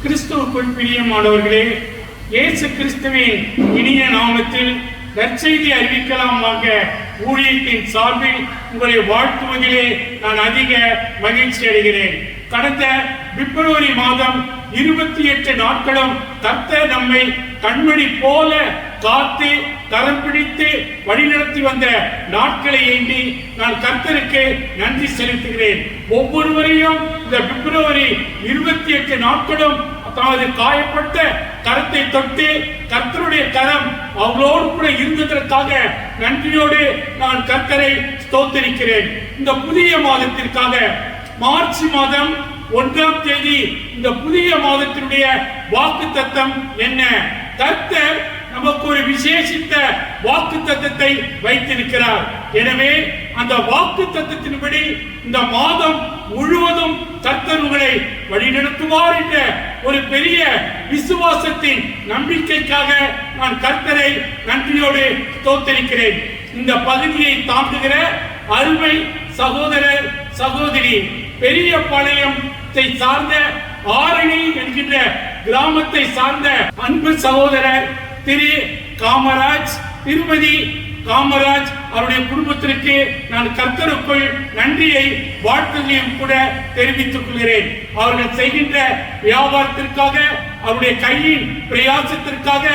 கிறிஸ்துவுக்குள் பிரியமானவர்களே, இயேசு கிறிஸ்துவின் இனிய நாமத்தில் நற்செய்தி அறிவிக்கலாமாக ஊழியத்தின் சார்பில் உங்களை வாழ்த்துவதிலே நான் அதிக மகிழ்ச்சி அடைகிறேன். கடந்த பிப்ரவரி மாதம் 28 நாட்களும் கர்த்தர் நம்மை கண்மணி போல காத்து கரம் பிடித்து வழிநடத்தி வந்த நாட்களை எண்ணி நான் கர்த்தருக்கு நன்றி செலுத்துகிறேன். ஒவ்வொருவரையும் இந்த பிப்ரவரி 28 நாட்களும் தமது காயப்பட்ட கரத்தை தொட்டு கர்த்தருடைய கரம் அவர்களோடு கூட இருந்ததற்காக நன்றியோடு நான் கர்த்தரை ஸ்தோத்திரிக்கிறேன். இந்த புதிய மாதத்திற்காக மார்ச் மாதம் 1ஆம் தேதி இந்த புதிய மாதத்தினுடைய வாக்குத்தத்தம் என்ன? கர்த்தர் நமக்கு ஒரு விசேஷித்த வாக்குத்தத்தத்தை வைத்திருக்கிறார். எனவே அந்த வாக்குத்தத்தத்தின்படி இந்த மாதம் முழுவதும் கர்த்தர் உங்களை வழிநடத்துவார் என்ற ஒரு பெரிய விசுவாசத்தின் நம்பிக்கைக்காக நான் கர்த்தரை நன்றியோடு ஸ்தோத்திரிக்கிறேன். இந்த பகுதியை தாங்குகிற அருமை சகோதரர் சகோதரி, பெரிய பாளையத்தை சார்ந்த ஆரணி என்கின்ற கிராமத்தை சார்ந்த அன்பு சகோதரர் திரு காமராஜ், திருமதி காமராஜ் அவருடைய குடும்பத்திற்கு நான் கர்த்தருக்குள் நன்றியை வாழ்த்துகளையும் கூட தெரிவித்துக் கொள்கிறேன். அவர்கள் செய்கின்ற வியாபாரத்திற்காக அவருடைய கையின் பிரயாசத்திற்காக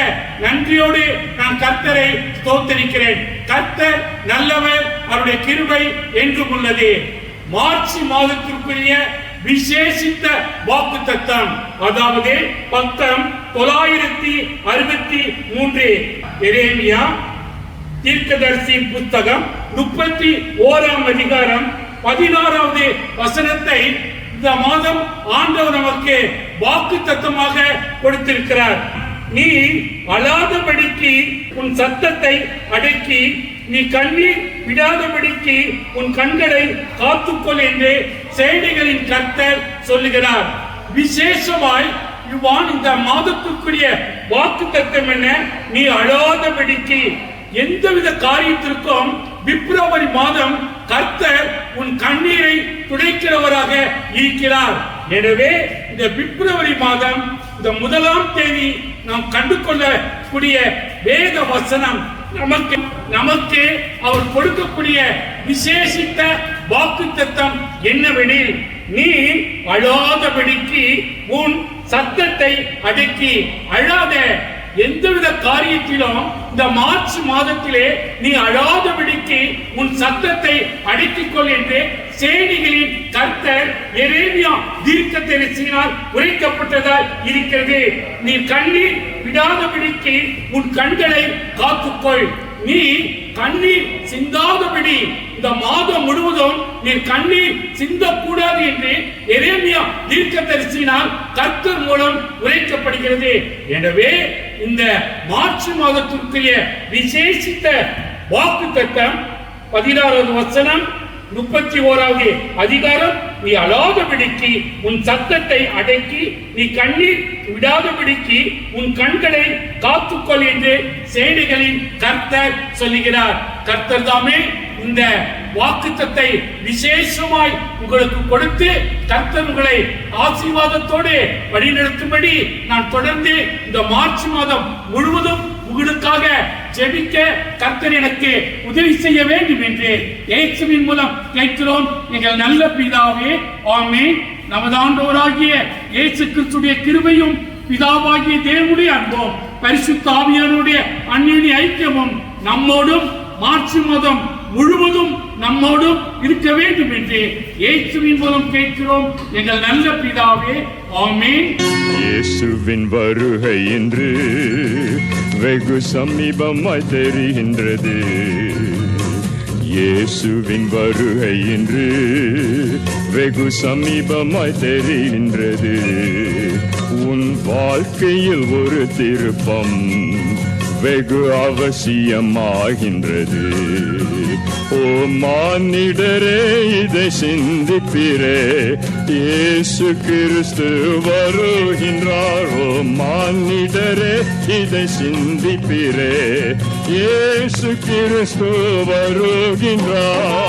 நன்றியோடு நான் கர்த்தரை ஸ்தோத்திரிக்கிறேன். கர்த்தர் நல்லவர், அவருடைய கிருபை என்றும் உள்ளது. மார்ச் மாதத்திற்குரிய விசேஷித்த வாக்குத்தத்தம், அதாவது பக்கம் 963 எரேமியா தீர்க்கதரிசியின் புத்தகம் 31ஆம் அதிகாரம் 16வது வசனத்தை இந்த மாதம் ஆண்டவர் நமக்கு வாக்குத்தத்தமாக கொடுத்திருக்கிறார். நீ அழாதபடிக்கு உன் சத்தத்தை அடக்கி, நீ கண்ணீர் விடாதபடிக்கு உன் கண்களை காத்துக்கொள் என்று சேனைகளின் கர்த்தர் சொல்லுகிறார். விசேஷமாய் இவ்வான் இந்த மாதத்துக்குரிய வாக்குத்தத்தம் என்ன? நீ அழாதபடிக்கு. எந்தவித காரியத்திற்கும் பிப்ரவரி மாதம் கர்த்தர் உன் கண்ணீரை துடைக்கிறவராக இருக்கிறார். எனவே இந்த பிப்ரவரி மாதம் இந்த 1ஆம் தேதி நாம் கண்டு கொள்ளக்கூடிய வேத வசனம் நமக்கு அவர் கொடுக்கக்கூடிய விசேஷித்த வாக்குத்தத்தம் என்னவெனில், நீ அழாதபடிக்கு உன் சத்தத்தை அடக்கி. அழாத. எந்தவித காரியத்திலும் இந்த மார்ச் மாதத்திலே நீ அழாதபடிக்கு உன் சத்தத்தை அடக்கிக்கொள் என்று சேனைகளின் கர்த்தர் எரேமியா தீர்க்கதரிசியினால் உரைக்கப்பட்டதாய் இருக்கிறது. நீ கண்ணீர் விடாதபடிக்கு உன் கண்களை காத்துக்கொள். நீ கண்ணீர் சிந்தாதபடி இந்த மாதம் முழுவதும் நீ கண்ணீர் சிந்தக்கூடாது என்று எரேமியா தீர்க்கதரிசியினால் கர்த்தர் மூலம் உரைக்கப்படுகிறது. எனவே இந்த மார்ச் மாதத்திற்குரிய விசேஷித்த வாக்குத்தத்தம் 16வது வசனம் 31வது அதிகாரம், நீ அழாதபடிக்கு உன் சத்தத்தை அடக்கி, நீ கண்ணீர் விடாதபடிக்கு உன் கண்களை காத்துக்கொள் என்று சேனைகளின் கர்த்தர் சொல்லுகிறார். கர்த்தர் தாமே இந்த வாக்குத்தத்தை விசேஷமாய் உங்களுக்கு கொடுத்து கர்த்தர் உங்களை ஆசீர்வாதத்தோடு வழிநடத்தும்படி நான் தொடர்ந்து இந்த மார்ச் மாதம் முழுவதும் உங்களுக்காக ஜெபிக்க கர்த்தர் எனக்கு உதவி செய்ய வேண்டும் என்று இயேசுவின் மூலம் கேட்கிறோம். எங்கள் நல்ல பிதாவே, ஆமென். நமது ஆண்டவராகிய இயேசு கிறிஸ்துவின் கிருபையும் பிதாவாகிய தேவனுடைய அன்பும் பரிசுத்த ஆவியானவருடைய அந்யோன்ய ஐக்கியமும் நம்மோடும் மார்ச் மாதம் முழுவதும் நம்மோடும் இருக்க வேண்டும் என்று இயேசுவின் மூலம் கேட்கிறோம். எங்கள் நல்ல பிதாவே, ஆமென். இயேசுவின் வருகை இன்று வெகு சமீபமாய் தெரிகின்றது. இயேசுவின் வருகை இன்று வெகு சமீபமாய் தெரிகின்றது. உன் வாழ்க்கையில் ஒரு திருப்பம் வெகு அவசியமாகின்றது. ஓ மானிடரே, இதை சிந்திப்பிரே, இயேசு கிறிஸ்து வருகின்றார். ஓ மானிடரே, இதை சிந்திப்பிரே, இயேசு கிறிஸ்து வருகின்றார்.